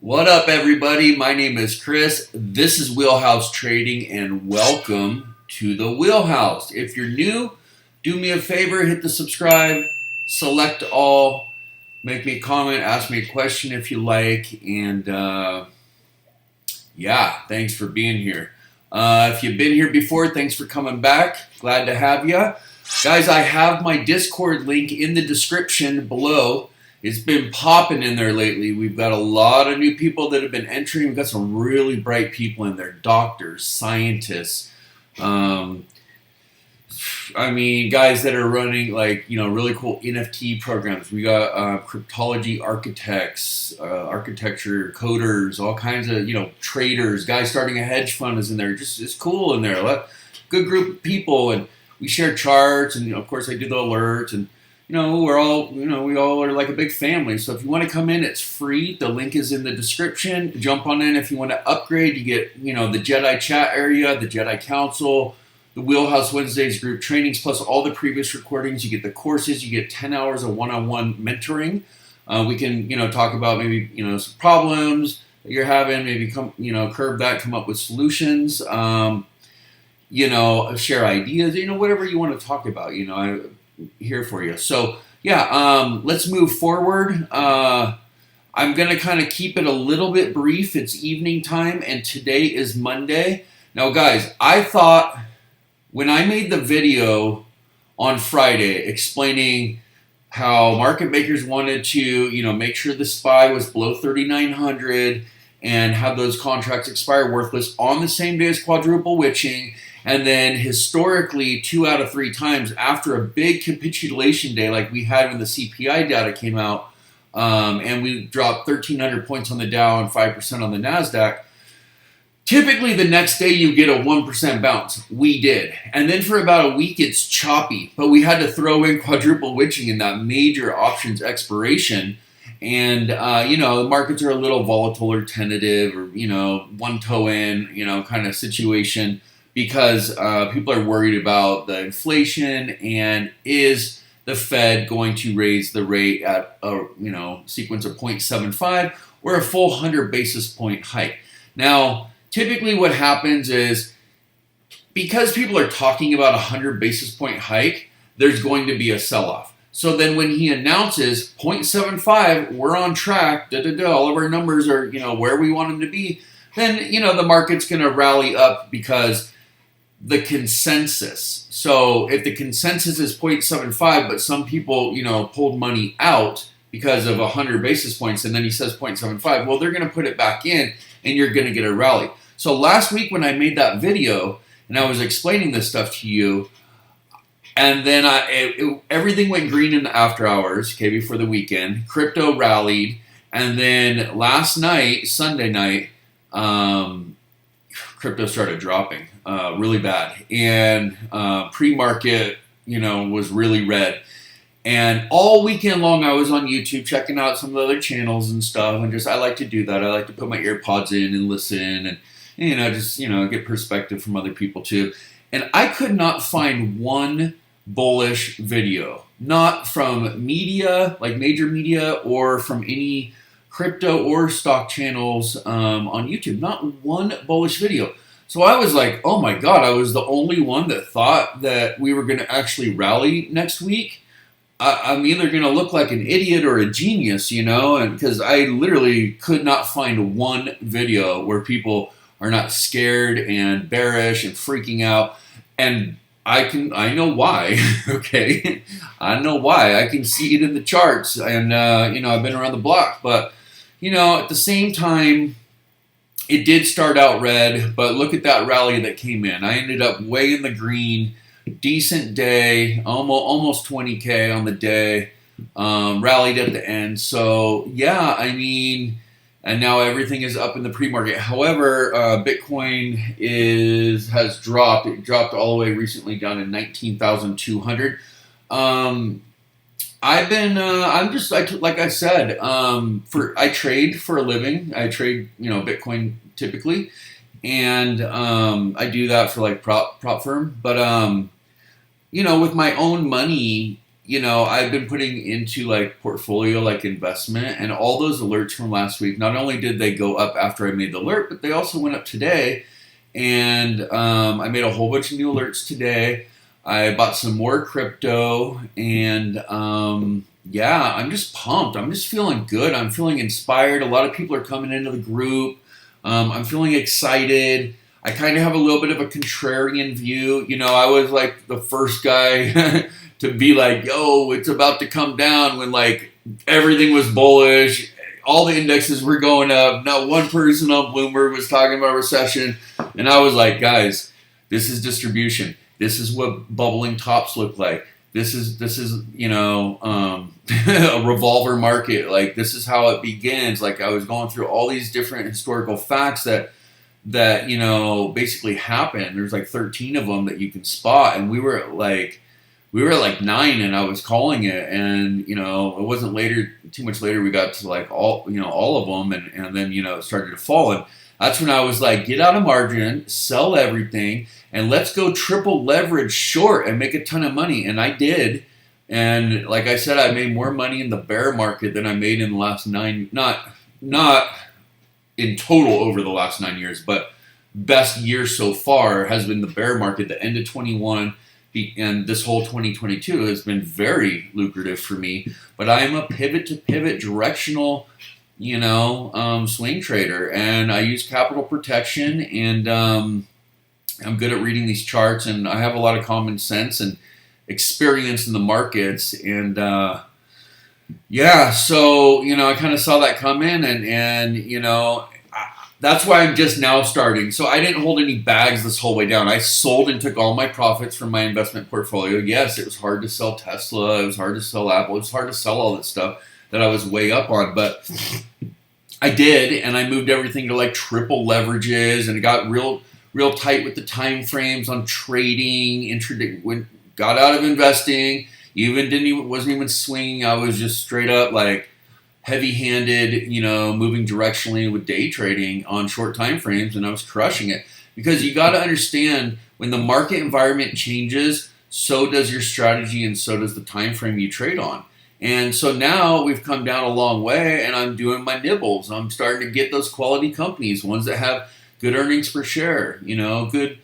What up, everybody? My name is Chris. This is Wheelhouse Trading, and welcome to the Wheelhouse. If you're new, do me a favor, hit the subscribe, select all, make me a comment, ask me a question if you like, and yeah, thanks for being here. If you've been here before, thanks for coming back. Glad to have you. Guys, I have my Discord link in the description below. It's been popping in there lately. We've got a lot of new people that have been entering. We've got some really bright people in there. Doctors, scientists. Guys that are running really cool NFT programs. We got cryptology architects, architecture coders, all kinds of, traders. Guys starting a hedge fund is in there. Just it's cool in there. Good group of people, and we share charts, and of course I do the alerts, and we all are like a big family. So if you want to come in, it's free. The link is in the description. Jump on in. If you want to upgrade, you get, the Jedi chat area, the Jedi Council, the Wheelhouse Wednesdays group trainings, plus all the previous recordings. You get the courses. You get 10 hours of one-on-one mentoring. We can, talk about maybe, some problems that you're having, maybe curb that, come up with solutions, share ideas, whatever you want to talk about, I'm here for you. So yeah, let's move forward. I'm going to kind of keep it a little bit brief. It's evening time, and today is Monday. Now, guys, I thought when I made the video on Friday explaining how market makers wanted to, make sure the SPY was below 3,900 and have those contracts expire worthless on the same day as quadruple witching, and then historically 2 out of 3 times after a big capitulation day like we had when the CPI data came out, and we dropped 1,300 points on the Dow and 5% on the NASDAQ, typically the next day you get a 1% bounce. We did. And then for about a week it's choppy, but we had to throw in quadruple witching in that major options expiration. And, the markets are a little volatile or tentative or, one toe in, kind of situation, because people are worried about the inflation, and is the Fed going to raise the rate at a sequence of 0.75 or a full 100 basis point hike. Now, typically what happens is, because people are talking about a 100 basis point hike, there's going to be a sell-off. So then when he announces 0.75, we're on track, all of our numbers are, where we want them to be, then, the market's going to rally up because the consensus. So if the consensus is 0.75, but some people, pulled money out because of 100 basis points, and then he says 0.75, well, they're going to put it back in, and you're going to get a rally. So last week when I made that video, and I was explaining this stuff to you, and then everything went green in the after hours, before the weekend. Crypto rallied, and then last night, Sunday night, crypto started dropping really bad, and pre-market, was really red. And all weekend long, I was on YouTube checking out some of the other channels and stuff, and I like to do that. I like to put my earpods in and listen, and get perspective from other people too. And I could not find one bullish video, not from media, like major media, or from any crypto or stock channels on YouTube. Not one bullish video. So I was like, oh my God, I was the only one that thought that we were going to actually rally next week. I'm either going to look like an idiot or a genius, and because I literally could not find one video where people are not scared and bearish and freaking out. And I know why, okay? I know why. I can see it in the charts, and, I've been around the block. But, at the same time, it did start out red, but look at that rally that came in. I ended up way in the green, decent day, almost 20K on the day, rallied at the end. So, yeah, and now everything is up in the pre-market. However, Bitcoin has dropped. It dropped all the way recently down to 19,200. Like I said, I trade for a living. I trade, Bitcoin typically, and I do that for like prop firm. But with my own money, I've been putting into like portfolio, like investment, and all those alerts from last week, not only did they go up after I made the alert, but they also went up today. And I made a whole bunch of new alerts today. I bought some more crypto, and yeah, I'm just pumped. I'm just feeling good. I'm feeling inspired. A lot of people are coming into the group. I'm feeling excited. I kind of have a little bit of a contrarian view. I was like the first guy to be like, yo, it's about to come down, when like everything was bullish. All the indexes were going up. Not one person on Bloomberg was talking about recession. And I was like, guys, this is distribution. This is what bubbling tops look like. This is a revolver market. Like, this is how it begins. Like, I was going through all these different historical facts that basically happened. There's like 13 of them that you can spot. And we were like 9, and I was calling it, and it wasn't too much later we got to like all of them, and then it started to fall, and that's when I was like, get out of margin, sell everything, and let's go triple leverage short and make a ton of money. And I did, and like I said, I made more money in the bear market than I made in the last 9, not in total over the last 9 years, but best year so far has been the bear market. The end of 21 and this whole 2022 has been very lucrative for me. But I am a pivot to pivot directional, swing trader, and I use capital protection, and I'm good at reading these charts, and I have a lot of common sense and experience in the markets, and yeah, so I kind of saw that come in, and that's why I'm just now starting. So I didn't hold any bags this whole way down. I sold and took all my profits from my investment portfolio. Yes, it was hard to sell Tesla. It was hard to sell Apple. It was hard to sell all this stuff that I was way up on. But I did, and I moved everything to like triple leverages, and it got real tight with the time frames on trading. Got out of investing. Wasn't even swinging. I was just straight up like heavy-handed, moving directionally with day trading on short time frames, and I was crushing it. Because you got to understand, when the market environment changes, so does your strategy, and so does the time frame you trade on. And so now we've come down a long way, and I'm doing my nibbles. I'm starting to get those quality companies, ones that have good earnings per share, good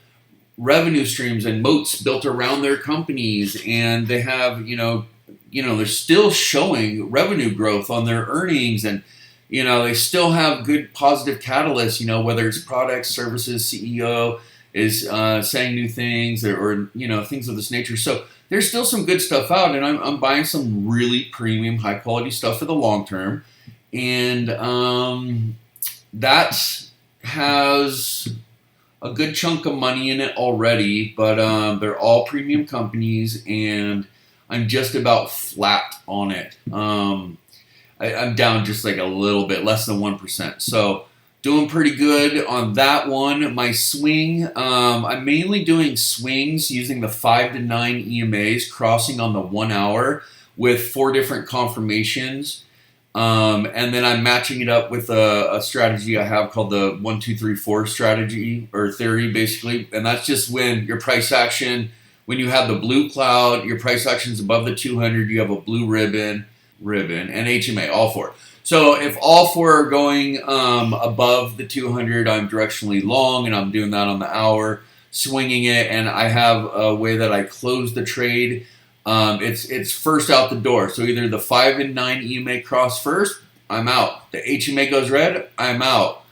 revenue streams and moats built around their companies, and they have, they're still showing revenue growth on their earnings, and they still have good positive catalysts, whether it's products, services, CEO is saying new things, or things of this nature. So there's still some good stuff out, and I'm buying some really premium, high quality stuff for the long term, and that has a good chunk of money in it already, but they're all premium companies, and I'm just about flat on it. I'm down just like a little bit, less than 1%. So doing pretty good on that one. My swing, I'm mainly doing swings using the 5 to 9 EMAs, crossing on the 1 hour with 4 different confirmations. And then I'm matching it up with a strategy I have called the 1, 2, 3, 4 strategy, or theory, basically. And that's just when your price action, when you have the blue cloud, your price action is above the 200, you have a blue ribbon, and HMA, all 4. So if all 4 are going above the 200, I'm directionally long, and I'm doing that on the hour, swinging it, and I have a way that I close the trade. It's first out the door. So either the 5 and 9 EMA cross first, I'm out. The HMA goes red, I'm out.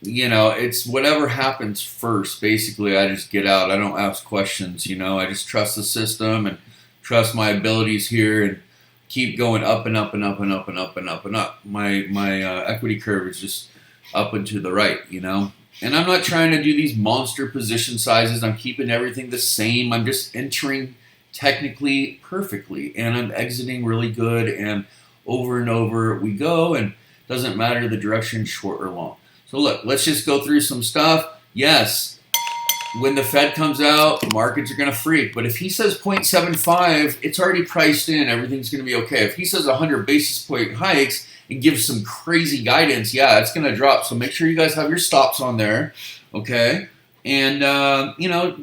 It's whatever happens first. Basically, I just get out. I don't ask questions. I just trust the system and trust my abilities here, and keep going up and up and up and up and up and up and up. My equity curve is just up and to the right. And I'm not trying to do these monster position sizes. I'm keeping everything the same. I'm just entering technically perfectly, and I'm exiting really good, and over we go, and doesn't matter the direction, short or long. So look, let's just go through some stuff. Yes, when the Fed comes out, the markets are going to freak, but if he says 0.75, it's already priced in, everything's going to be okay. If he says 100 basis point hikes and gives some crazy guidance, yeah, it's going to drop. So make sure you guys have your stops on there, okay? And,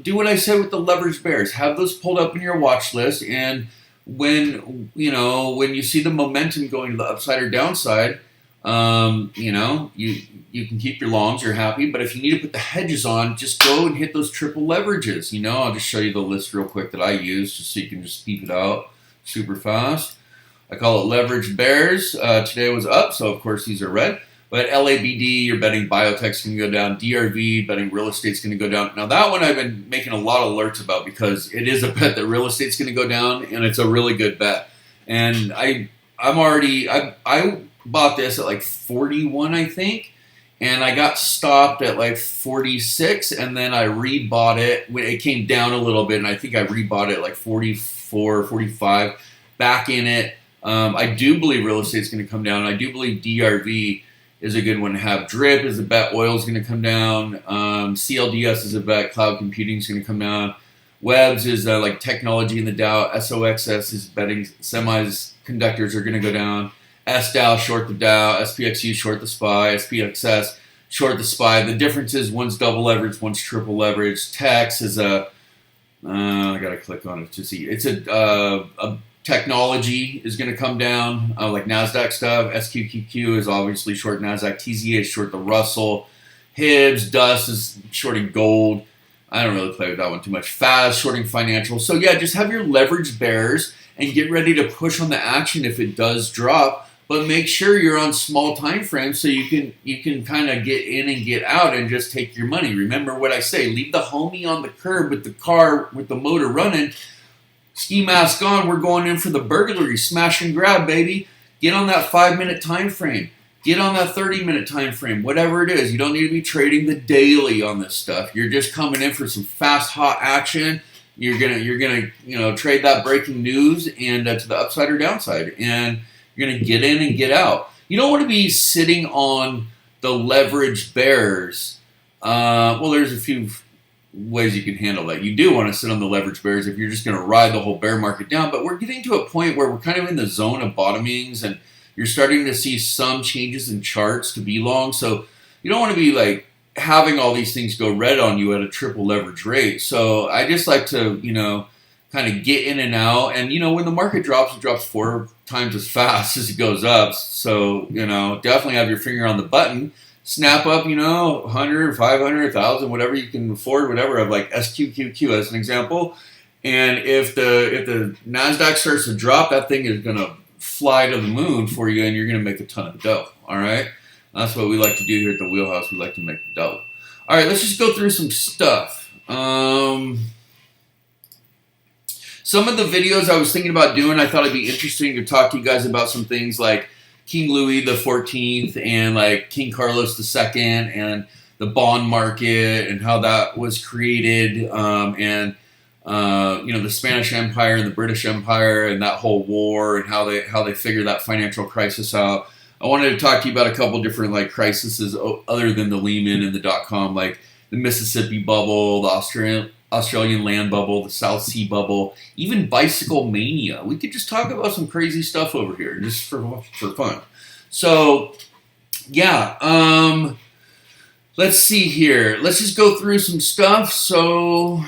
do what I said with the leverage bears. Have those pulled up in your watch list, and when you see the momentum going to the upside or downside, you can keep your longs, you're happy. But if you need to put the hedges on, just go and hit those triple leverages. I'll just show you the list real quick that I use just so you can just speed it out super fast. I call it leverage bears. Today was up, so of course these are red. But LABD, you're betting biotech's going to go down. DRV, betting real estate's going to go down. Now that one I've been making a lot of alerts about because it is a bet that real estate's going to go down, and it's a really good bet. And I bought this at like 41, I think, and I got stopped at like 46, and then I rebought it when it came down a little bit, and I think I rebought it like 44, 45, back in it. I do believe real estate's going to come down. I do believe DRV is a good one to have. DRIP is a bet. Oil is going to come down. CLDS is a bet. Cloud computing is going to come down. Webs is like technology in the Dow. SOXS is betting semiconductors are going to go down. SDOW short the Dow. SPXU short the SPY. SPXS short the SPY. The difference is one's double leverage, one's triple leverage. TEX is I got to click on it to see. It's a technology is going to come down, like NASDAQ stuff. SQQQ is obviously short NASDAQ. TZA is short the Russell. Hibbs, Dust is shorting gold. I don't really play with that one too much. FAS shorting financial. So yeah, just have your leverage bears and get ready to push on the action if it does drop. But make sure you're on small time frames so you can kind of get in and get out and just take your money. Remember what I say, leave the homie on the curb with the car with the motor running. Ski mask on, we're going in for the burglary. Smash and grab, baby. Get on that 5-minute time frame. Get on that 30-minute time frame. Whatever it is. You don't need to be trading the daily on this stuff. You're just coming in for some fast, hot action. You're gonna trade that breaking news and to the upside or downside. And you're gonna get in and get out. You don't want to be sitting on the leverage bears. Well, there's a few ways you can handle that. You do want to sit on the leverage bears if you're just going to ride the whole bear market down, but we're getting to a point where we're kind of in the zone of bottomings and you're starting to see some changes in charts to be long, so you don't want to be like having all these things go red on you at a triple leverage rate. So I just like to, kind of get in and out, and when the market drops, it drops 4 times as fast as it goes up, so definitely have your finger on the button. Snap up, 100, 500, 1,000, whatever you can afford, whatever, of like SQQQ as an example. And if the NASDAQ starts to drop, that thing is going to fly to the moon for you and you're going to make a ton of dough. All right? That's what we like to do here at the Wheelhouse. We like to make dough. All right, let's just go through some stuff. Some of the videos I was thinking about doing, I thought it'd be interesting to talk to you guys about some things like King Louis the 14th and like King Carlos II and the bond market and how that was created, and the Spanish Empire and the British Empire and that whole war and how they figured that financial crisis out. I wanted to talk to you about a couple different like crises other than the Lehman and the .com, like the Mississippi bubble, the Australian land bubble, the South Sea bubble, even bicycle mania. We could just talk about some crazy stuff over here just for fun. So, yeah, let's see here. Let's just go through some stuff. So,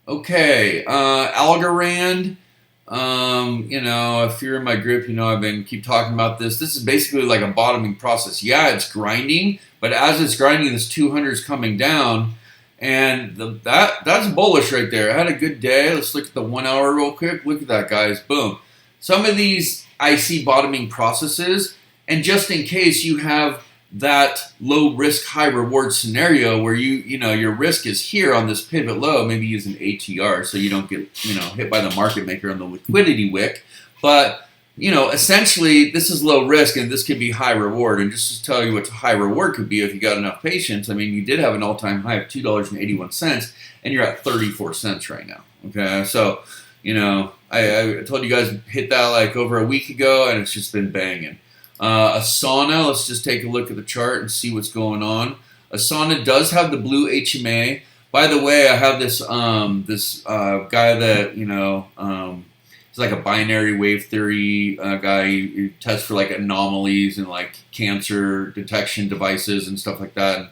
okay, Algorand. If you're in my group, I've keep talking about this. This is basically like a bottoming process. Yeah, it's grinding, but as it's grinding, this 200 is coming down. And that's bullish right there. I had a good day. Let's look at the 1 hour real quick. Look at that, guys. Boom. Some of these I see bottoming processes. And just in case you have that low risk, high reward scenario where your risk is here on this pivot low, maybe use an ATR so you don't get hit by the market maker on the liquidity wick. But essentially, this is low risk and this could be high reward. And just to tell you what high reward could be if you got enough patience, you did have an all-time high of $2.81, and you're at 34 cents right now. Okay, so, I told you guys hit that like over a week ago, and it's just been banging. Asana, let's just take a look at the chart and see what's going on. Asana does have the blue HMA. By the way, I have this guy that, he's like a binary wave theory guy. He tests for like anomalies and like cancer detection devices and stuff like that. And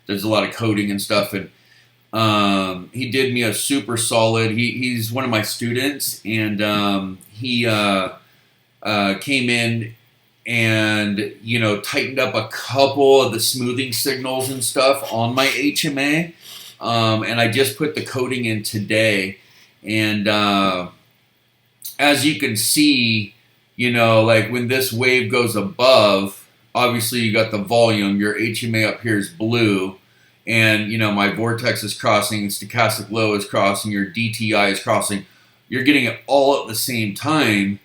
there's a lot of coding and stuff. And He did me a super solid. He's one of my students, and he came in and tightened up a couple of the smoothing signals and stuff on my HMA. And I just put the coating in today, and as you can see, like when this wave goes above, obviously you got the volume. Your HMA up here is blue, and my vortex is crossing, stochastic low is crossing, your DTI is crossing. You're getting it all at the same time.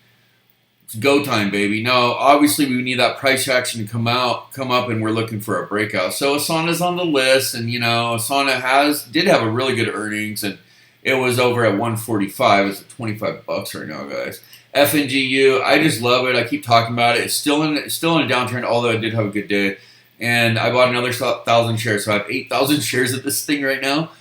It's go time, baby. Now, obviously, we need that price action to come up, and we're looking for a breakout. So Asana's on the list, and Asana did have a really good earnings, and it was over at 145. It's at $25 right now, guys. FNGU, I just love it. I keep talking about it. It's still in a downturn, although I did have a good day. And I bought another 1,000 shares, so I have 8,000 shares of this thing right now.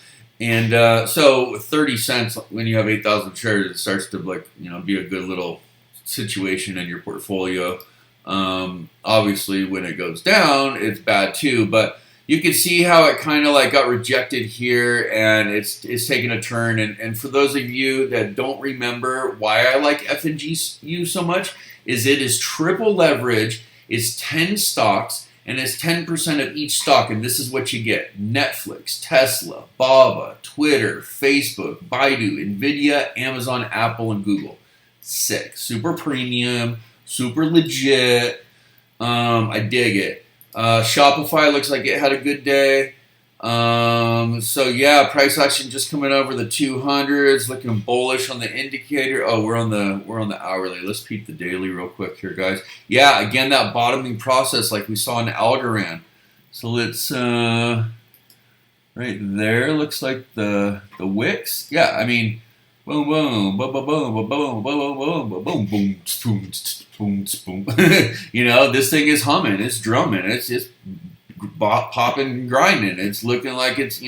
And so 30 cents when you have 8,000 shares, it starts to be a good little situation in your portfolio. Obviously, when it goes down, it's bad too. But you can see how it kind of got rejected here, and it's taking a turn. And for those of you that don't remember why I like FNGU so much, is it is triple leverage. It's 10 stocks, and it's 10% of each stock. And this is what you get: Netflix, Tesla, Baba, Twitter, Facebook, Baidu, Nvidia, Amazon, Apple, and Google. Sick. Super premium, super legit. I dig it. Shopify looks like it had a good day. So yeah, price action just coming over the 200s, looking bullish on the indicator. Oh, we're on the hourly. Let's peep the daily real quick here, guys. Yeah, again, that bottoming process like we saw in Algorand. So let's right there looks like the wicks. Yeah, I mean, boom, boom, boom, boom, boom, boom, boom, boom, boom, boom, boom, boom, boom, boom. This thing is humming, it's drumming, it's just popping and grinding. It's looking like it's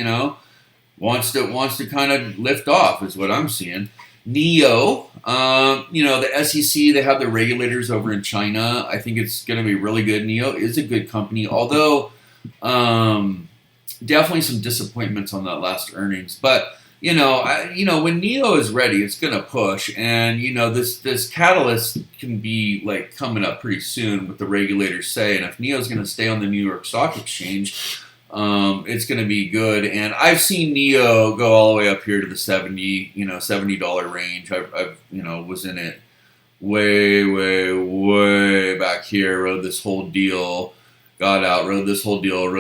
wants to kind of lift off, is what I'm seeing. NEO, the SEC, they have the regulators over in China. I think it's going to be really good. NEO is a good company, although definitely some disappointments on that last earnings, but. When NEO is ready, it's going to push, and this catalyst can be coming up pretty soon with the regulators say, and if NEO is going to stay on the New York Stock Exchange, it's going to be good. And I've seen NEO go all the way up here to the $70 range. I've was in it way back here. Rode this whole deal, got out. Rode this whole deal.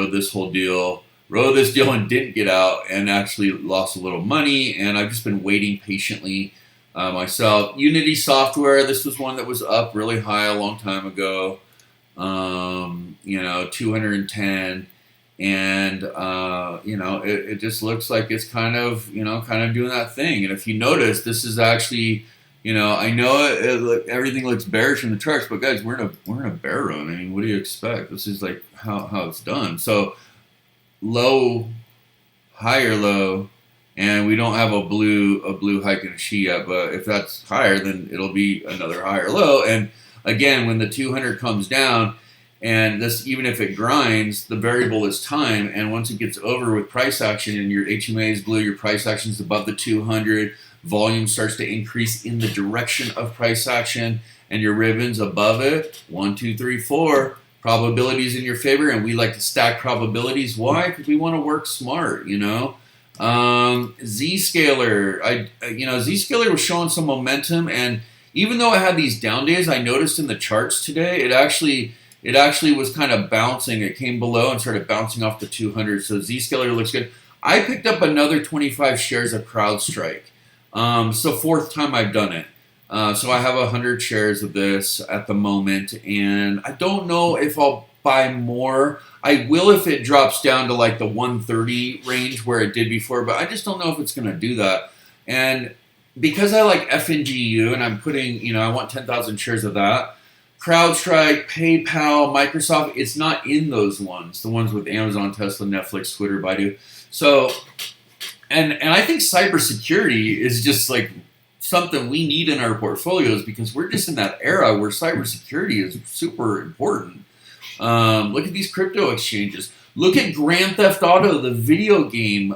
Rode this deal and didn't get out, and actually lost a little money, and I've just been waiting patiently myself. Unity Software, this was one that was up really high a long time ago, 210, and it just looks like it's kind of doing that thing. And if you notice, this is actually, I know everything looks bearish in the charts, but guys, we're in a bear run. I mean, what do you expect? This is how it's done. So low, higher low, and we don't have a blue hike and a she yet, but if that's higher, then it'll be another higher low. And again, when the 200 comes down, and this, even if it grinds, the variable is time, and once it gets over with price action and your HMA is blue, your price action is above the 200, volume starts to increase in the direction of price action, and your ribbons above it, 1, 2, 3, 4, probabilities in your favor, and we like to stack probabilities. Why? Because we want to work smart, Zscaler, Zscaler was showing some momentum, and even though it had these down days, I noticed in the charts today, it actually was kind of bouncing. It came below and started bouncing off the 200. So Zscaler looks good. I picked up another 25 shares of CrowdStrike. So fourth time I've done it. So I have 100 shares of this at the moment, and I don't know if I'll buy more. I will if it drops down to the 130 range where it did before, but I just don't know if it's going to do that. And because I like FNGU and I'm putting, I want 10,000 shares of that, CrowdStrike, PayPal, Microsoft, it's not in those ones, the ones with Amazon, Tesla, Netflix, Twitter, Baidu. So, and I think cybersecurity is just something we need in our portfolios, because we're just in that era where cybersecurity is super important. Look at these crypto exchanges. Look at Grand Theft Auto, the video game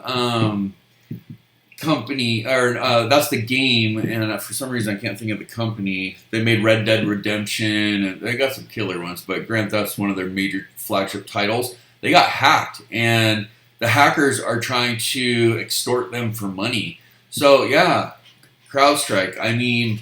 company, or that's the game, and for some reason I can't think of the company. They made Red Dead Redemption, and they got some killer ones, but Grand Theft's one of their major flagship titles. They got hacked, and the hackers are trying to extort them for money. So yeah, CrowdStrike. I mean,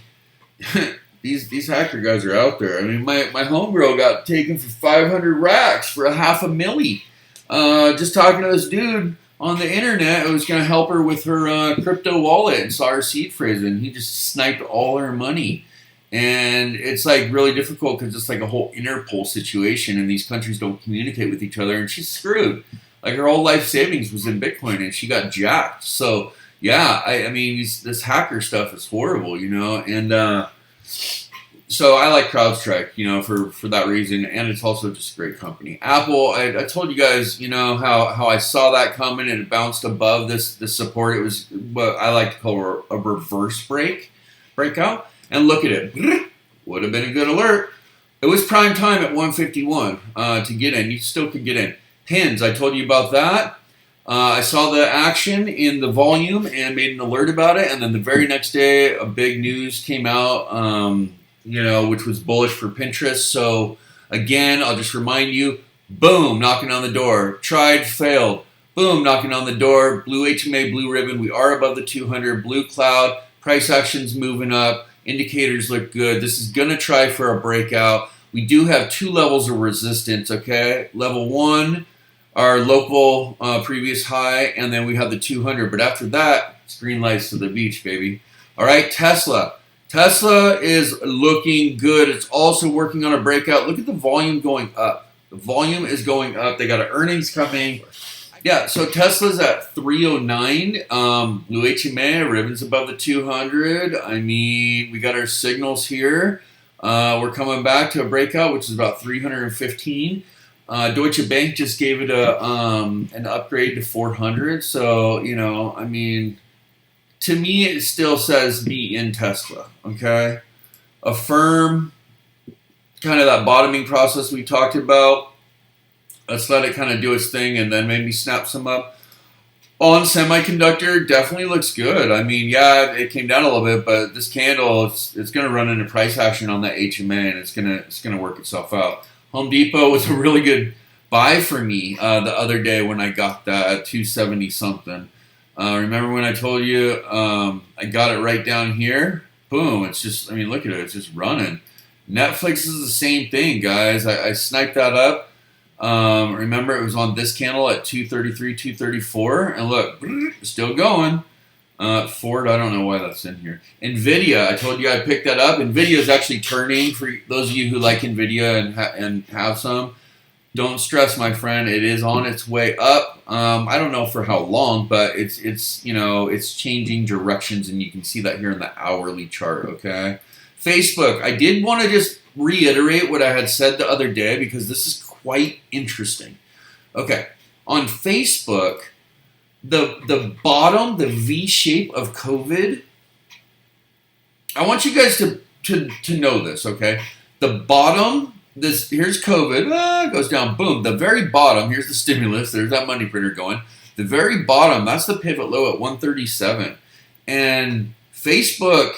these hacker guys are out there. I mean, my homegirl got taken for 500 racks for $500,000. Just talking to this dude on the internet, it was going to help her with her crypto wallet, and saw her seed phrase, and he just sniped all her money. And it's like really difficult because it's like a whole Interpol situation, and these countries don't communicate with each other, and she's screwed. Like her whole life savings was in Bitcoin, and she got jacked. So yeah, I mean, this hacker stuff is horrible, you know, and so I like CrowdStrike, you know, for that reason, and it's also just a great company. Apple, I told you guys, you know, how I saw that coming and it bounced above this support. It was what I like to call a reverse breakout. And look at it. Would have been a good alert. It was prime time at 151 to get in. You still could get in. Pins, I told you about that. I saw the action in the volume and made an alert about it. And then the very next day, a big news came out, you know, which was bullish for Pinterest. So again, I'll just remind you, boom, knocking on the door. Tried, failed. Boom, knocking on the door. Blue HMA, blue ribbon. We are above the 200. Blue cloud. Price action's moving up. Indicators look good. This is going to try for a breakout. We do have two levels of resistance, okay? Level 1, our local previous high, and then we have the 200. But after that, it's green lights to the beach, baby. All right, Tesla. Tesla is looking good. It's also working on a breakout. Look at the volume going up. The volume is going up. They got an earnings coming. Yeah, so Tesla's at 309. Blue HMA, ribbons above the 200. I mean, we got our signals here. We're coming back to a breakout, which is about 315. Deutsche Bank just gave it an upgrade to 400. So, you know, I mean, to me, it still says be in Tesla, okay? Affirm, kind of that bottoming process we talked about. Let's let it kind of do its thing and then maybe snap some up. On semiconductor, definitely looks good. I mean, yeah, it came down a little bit, but this candle, it's going to run into price action on that HMA, and it's going to work itself out. Home Depot was a really good buy for me the other day when I got that at 270 something. Remember when I told you I got it right down here? Boom! It's just, I mean, look at it. It's just running. Netflix is the same thing, guys. I sniped that up. Remember, it was on this candle at 233, 234, and look, still going. Ford, I don't know why that's in here. Nvidia, I told you I picked that up. Nvidia is actually turning. For those of you who like Nvidia and have some, don't stress, my friend. It is on its way up. I don't know for how long, but it's you know, it's changing directions, and you can see that here in the hourly chart. Okay, Facebook. I did want to just reiterate what I had said the other day because this is quite interesting. Okay, on Facebook, the bottom, the V shape of COVID. I want you guys to know this. Okay, the bottom. Here's COVID. Goes down. Boom. The very bottom. Here's the stimulus. There's that money printer going. The very bottom. That's the pivot low at 137, and Facebook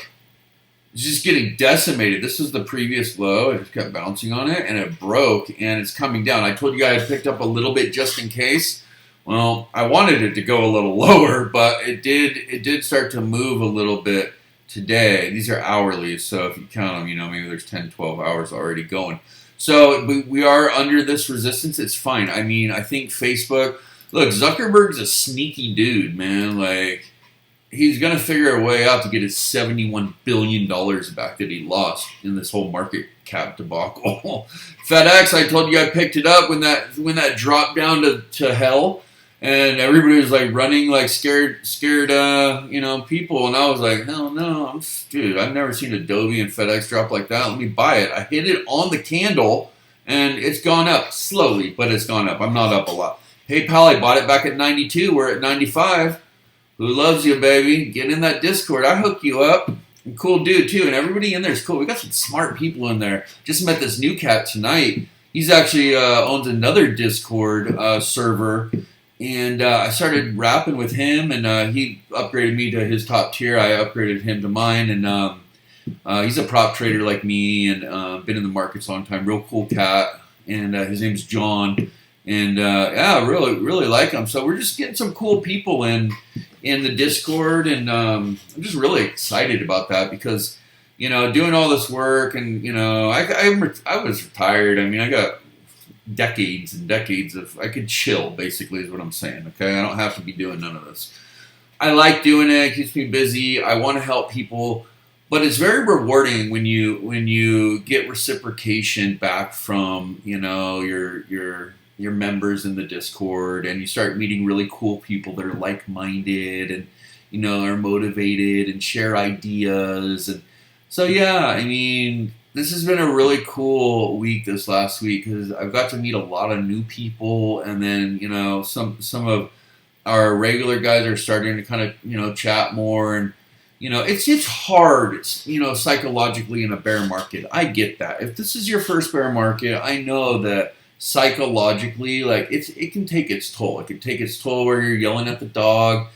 is just getting decimated. This was the previous low. I just kept bouncing on it, and it broke, and it's coming down. I told you guys I picked up a little bit just in case. Well, I wanted it to go a little lower, but it did start to move a little bit today. These are hourly, so if you count them, you know, maybe there's 10, 12 hours already going. So we are under this resistance. It's fine. I mean, I think Facebook, look, Zuckerberg's a sneaky dude, man. Like, he's going to figure a way out to get his $71 billion back that he lost in this whole market cap debacle. FedEx, I told you I picked it up when that dropped down to hell, and everybody was like running like scared you know, people, and I was like, hell no, dude, I've never seen Adobe and FedEx drop like that. Let me buy it. I hit it on the candle, and it's gone up slowly, but it's gone up. I'm not up a lot. PayPal, I bought it back at 92. We're at 95. Who loves you, baby? Get in that Discord. I hook you up. Cool dude, too. And everybody in there is cool. We got some smart people in there. Just met this new cat tonight. He's actually owns another Discord server, and I started rapping with him, and he upgraded me to his top tier. I upgraded him to mine, and he's a prop trader like me, and been in the markets a long time. Real cool cat, and his name's John, and yeah, really like him. So we're just getting some cool people in the Discord, and I'm just really excited about that because, doing all this work, and I was retired. I mean, I got decades and decades of, I could chill, basically, is what I'm saying. Okay, I don't have to be doing none of this. I like doing it. It keeps me busy. I want to help people, but it's very rewarding when you get reciprocation back from your members in the Discord, and you start meeting really cool people that are like-minded and are motivated and share ideas. And so yeah, I mean, this has been a really cool week this last week because I've got to meet a lot of new people, and then some of our regular guys are starting to kind of chat more. And it's hard, psychologically in a bear market. I get that. If this is your first bear market, I know that psychologically, like, it can take its toll. It can take its toll where you're yelling at the dog,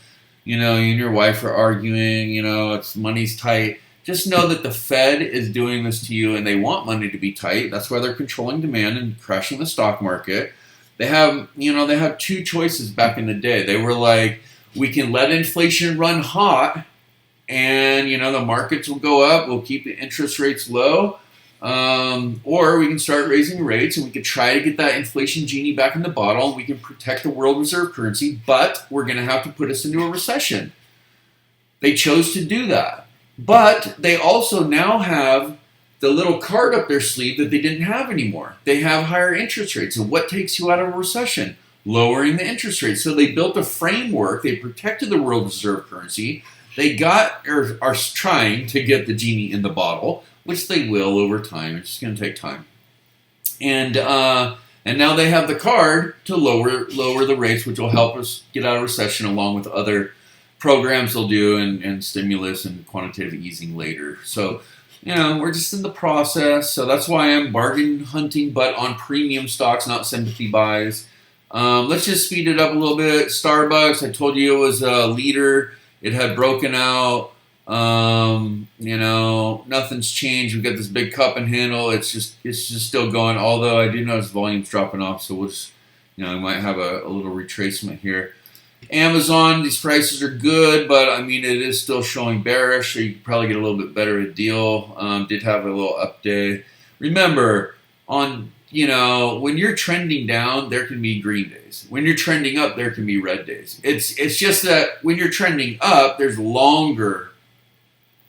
you and your wife are arguing, it's money's tight. Just know that the Fed is doing this to you, and they want money to be tight. That's why they're controlling demand and crashing the stock market. They have two choices back in the day. They were like, we can let inflation run hot, and the markets will go up. We'll keep the interest rates low, or we can start raising rates, and we can try to get that inflation genie back in the bottle. And we can protect the world reserve currency, but we're going to have to put us into a recession. They chose to do that. But they also now have the little card up their sleeve that they didn't have anymore. They have higher interest rates. And what takes you out of a recession? Lowering the interest rates. So they built a framework. They protected the world reserve currency. They are trying to get the genie in the bottle, which they will over time. It's just going to take time. And now they have the card to lower the rates, which will help us get out of recession, along with other programs they'll do, and stimulus and quantitative easing later. So, we're just in the process. So that's why I'm bargain hunting, but on premium stocks, not sympathy buys. Let's just speed it up a little bit. Starbucks, I told you it was a leader. It had broken out. Nothing's changed. We've got this big cup and handle. It's just still going. Although I do notice volume's dropping off, so we'll just, we might have a little retracement here. Amazon, these prices are good, but I mean, it is still showing bearish, so you could probably get a little bit better deal. Did have a little up day. Remember, when you're trending down, there can be green days. When you're trending up, there can be red days. It's just that when you're trending up, there's longer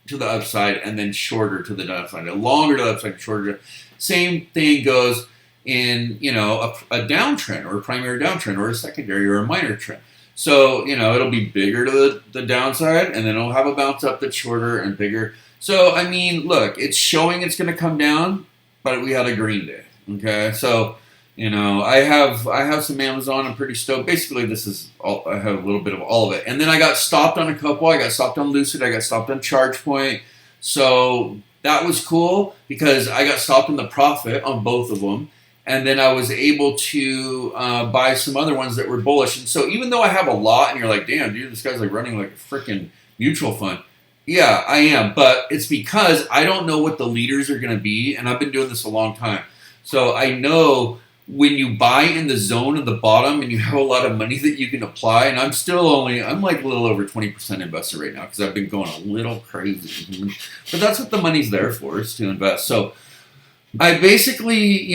to the upside and then shorter to the downside. Longer to the upside, shorter. Same thing goes in, a downtrend, or a primary downtrend, or a secondary, or a minor trend. So, it'll be bigger to the downside, and then it'll have a bounce up that's shorter and bigger. So, I mean, look, it's showing it's going to come down, but we had a green day. Okay, so, I have some Amazon. I'm pretty stoked. Basically, this is all. I have a little bit of all of it. And then I got stopped on a couple. I got stopped on Lucid. I got stopped on ChargePoint. So that was cool because I got stopped in the profit on both of them. And then I was able to buy some other ones that were bullish. And so even though I have a lot, and you're like, damn, dude, this guy's like running like a freaking mutual fund. Yeah, I am. But it's because I don't know what the leaders are going to be. And I've been doing this a long time. So I know when you buy in the zone of the bottom and you have a lot of money that you can apply. And I'm like a little over 20% invested right now because I've been going a little crazy. But that's what the money's there for, is to invest. So I basically,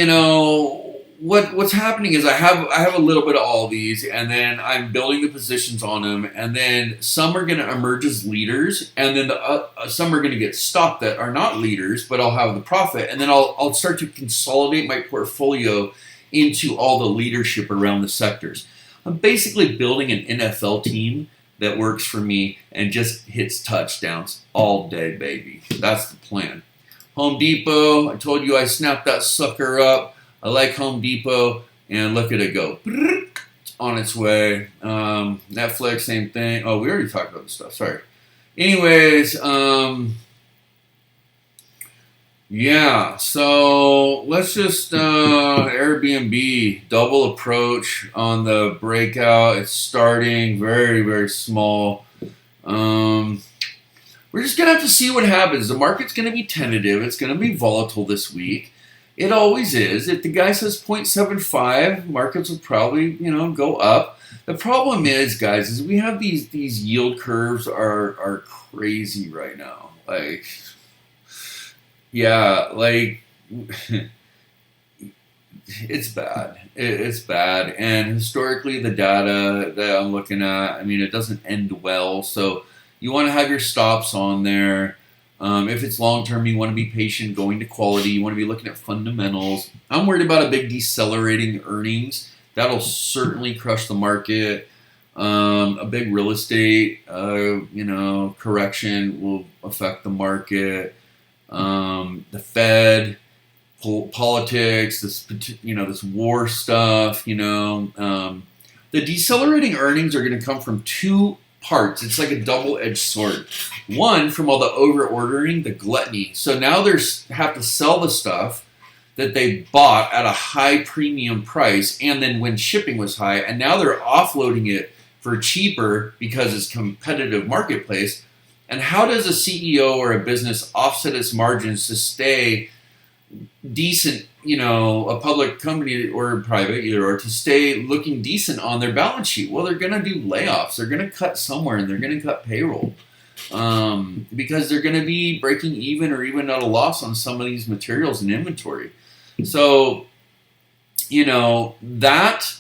what's happening is I have a little bit of all these, and then I'm building the positions on them, and then some are going to emerge as leaders, and then some are going to get stopped that are not leaders, but I'll have the profit, and then I'll start to consolidate my portfolio into all the leadership around the sectors. I'm basically building an NFL team that works for me and just hits touchdowns all day, baby. That's the plan. Home Depot, I told you I snapped that sucker up. I like Home Depot, and look at it go. It's on its way. Netflix, same thing. Oh, we already talked about this stuff. Sorry. Anyways, Yeah, so let's just Airbnb double approach on the breakout. It's starting very, very small. Um, we're just gonna have to see what happens. The market's gonna be tentative. It's gonna be volatile this week. It always is. If the guy says 0.75, markets will probably go up. The problem is, guys, is we have these yield curves are crazy right now. Like, yeah, like it's bad. It's bad. And historically, the data that I'm looking at, I mean, it doesn't end well. So you want to have your stops on there. If it's long term, you want to be patient, going to quality. You want to be looking at fundamentals. I'm worried about a big decelerating earnings. That'll certainly crush the market. A big real estate, correction will affect the market. The Fed, politics, this war stuff. The decelerating earnings are going to come from two parts. It's like a double-edged sword. One, from all the over-ordering, the gluttony. So now they have to sell the stuff that they bought at a high premium price, and then when shipping was high, and now they're offloading it for cheaper because it's competitive marketplace. And how does a CEO or a business offset its margins to stay decent, a public company or private, either or, to stay looking decent on their balance sheet? Well, they're going to do layoffs. They're going to cut somewhere, and they're going to cut payroll because they're going to be breaking even or even at a loss on some of these materials and inventory. So, that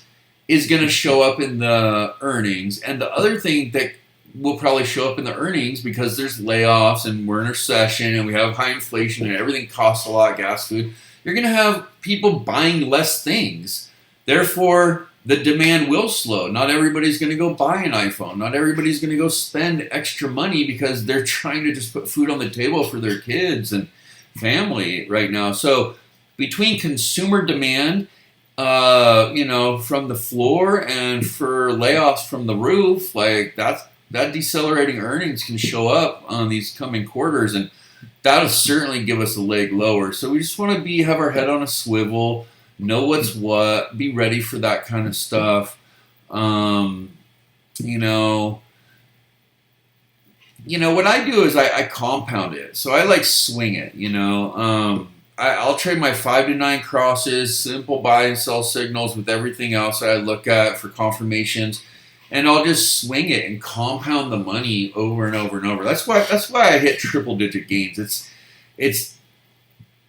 is going to show up in the earnings. And the other thing that will probably show up in the earnings, because there's layoffs and we're in a recession and we have high inflation and everything costs a lot, gas, food, you're going to have people buying less things. Therefore, the demand will slow. Not everybody's going to go buy an iPhone. Not everybody's going to go spend extra money because they're trying to just put food on the table for their kids and family right now. So between consumer demand, from the floor and for layoffs from the roof, like that decelerating earnings can show up on these coming quarters, and that'll certainly give us a leg lower. So we just want to have our head on a swivel, know what's what, be ready for that kind of stuff. What I do is I compound it. So I like swing it, I'll trade my 5 to 9 crosses, simple buy and sell signals with everything else that I look at for confirmations, and I'll just swing it and compound the money over and over and over. That's why I hit triple digit gains. It's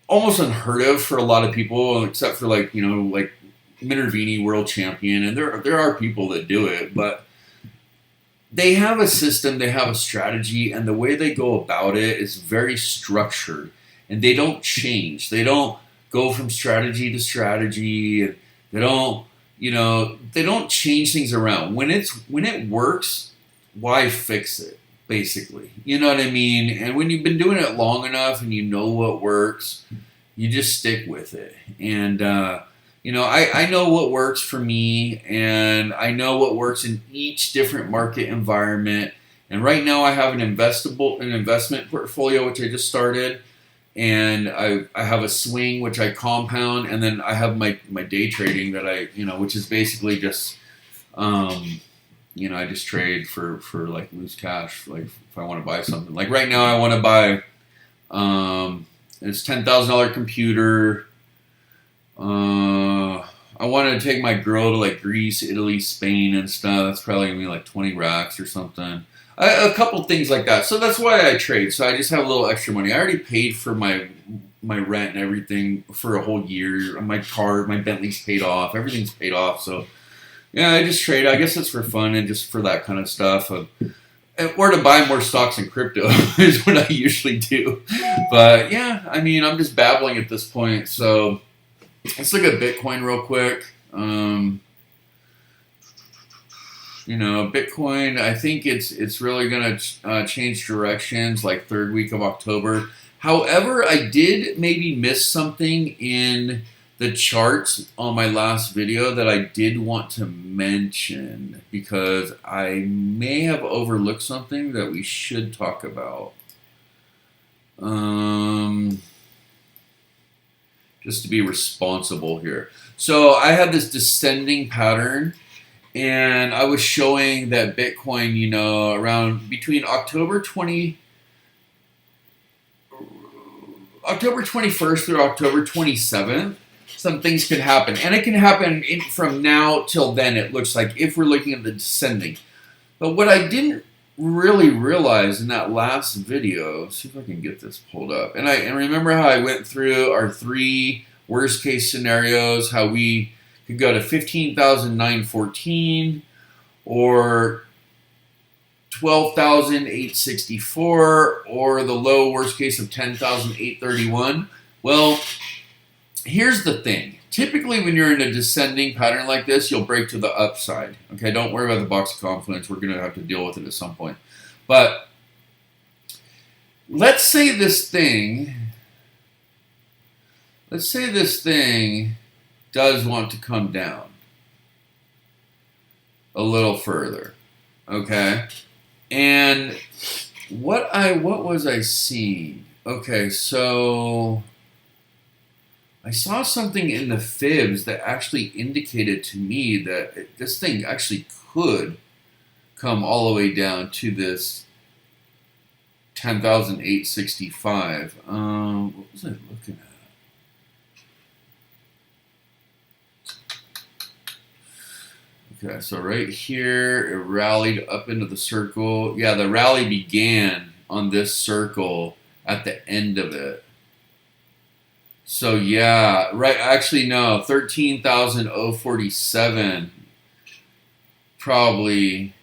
almost unheard of for a lot of people, except for like Minervini, world champion, and there are people that do it, but they have a system, they have a strategy, and the way they go about it is very structured. And they don't change. They don't go from strategy to strategy. They don't change things around. When it works, why fix it? Basically, you know what I mean. And when you've been doing it long enough and you know what works, you just stick with it. And I know what works for me, and I know what works in each different market environment. And right now, I have an investment portfolio which I just started. And I have a swing which I compound, and then I have my day trading that which is basically just I just trade for like loose cash, like if I want to buy something. Like right now I want to buy it's $10,000 computer. I want to take my girl to like Greece, Italy, Spain and stuff. That's probably gonna be like 20 racks or something. A couple things like that. So that's why I trade. So I just have a little extra money. I already paid for my rent and everything for a whole year. My car, my Bentley's paid off. Everything's paid off. So yeah, I just trade. I guess it's for fun and just for that kind of stuff. Or to buy more stocks in crypto is what I usually do. But yeah, I mean, I'm just babbling at this point. So let's look at Bitcoin real quick. Bitcoin, I think it's really going to change directions like third week of October. However, I did maybe miss something in the charts on my last video that I did want to mention because I may have overlooked something that we should talk about. just to be responsible here. So I had this descending pattern, and I was showing that Bitcoin, you know, around between October 21st through October 27th, some things could happen. And it can happen from now till then, it looks like, if we're looking at the descending. But what I didn't really realize in that last video, see if I can get this pulled up. And remember how I went through our 3 worst case scenarios, how we could go to 15,914 or 12,864 or the low worst case of 10,831. Well, here's the thing. Typically, when you're in a descending pattern like this, you'll break to the upside. Okay, don't worry about the box of confluence. We're going to have to deal with it at some point. But let's say this thing does want to come down a little further. Okay, and what was I seeing? Okay, so I saw something in the fibs that actually indicated to me that this thing actually could come all the way down to this 10,865. What was I looking at? Okay, so right here, it rallied up into the circle. Yeah, the rally began on this circle at the end of it. So yeah, right, actually no, 13,047. Probably,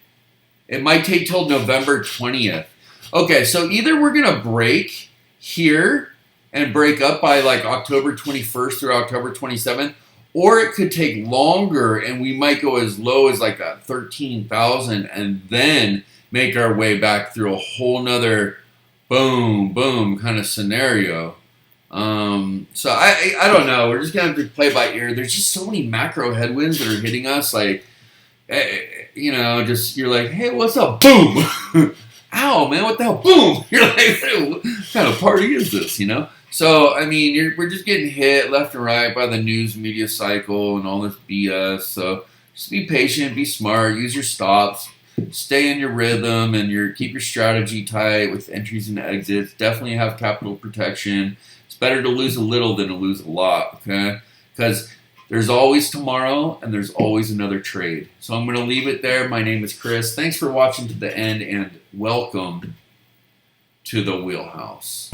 it might take till November 20th. Okay, so either we're gonna break here and break up by like October 21st through October 27th, or it could take longer and we might go as low as like 13,000 and then make our way back through a whole nother boom, boom kind of scenario. So I don't know. We're just gonna have to play by ear. There's just so many macro headwinds that are hitting us. Like, you know, just you're like, hey, what's up? Boom! Ow, man, what the hell? Boom! You're like, hey, what kind of party is this? You know. So I mean, we're just getting hit left and right by the news media cycle and all this BS. So just be patient, be smart, use your stops, stay in your rhythm, and keep your strategy tight with entries and exits. Definitely have capital protection. Better to lose a little than to lose a lot, okay? Because there's always tomorrow and there's always another trade. So I'm going to leave it there. My name is Chris. Thanks for watching to the end and welcome to the wheelhouse.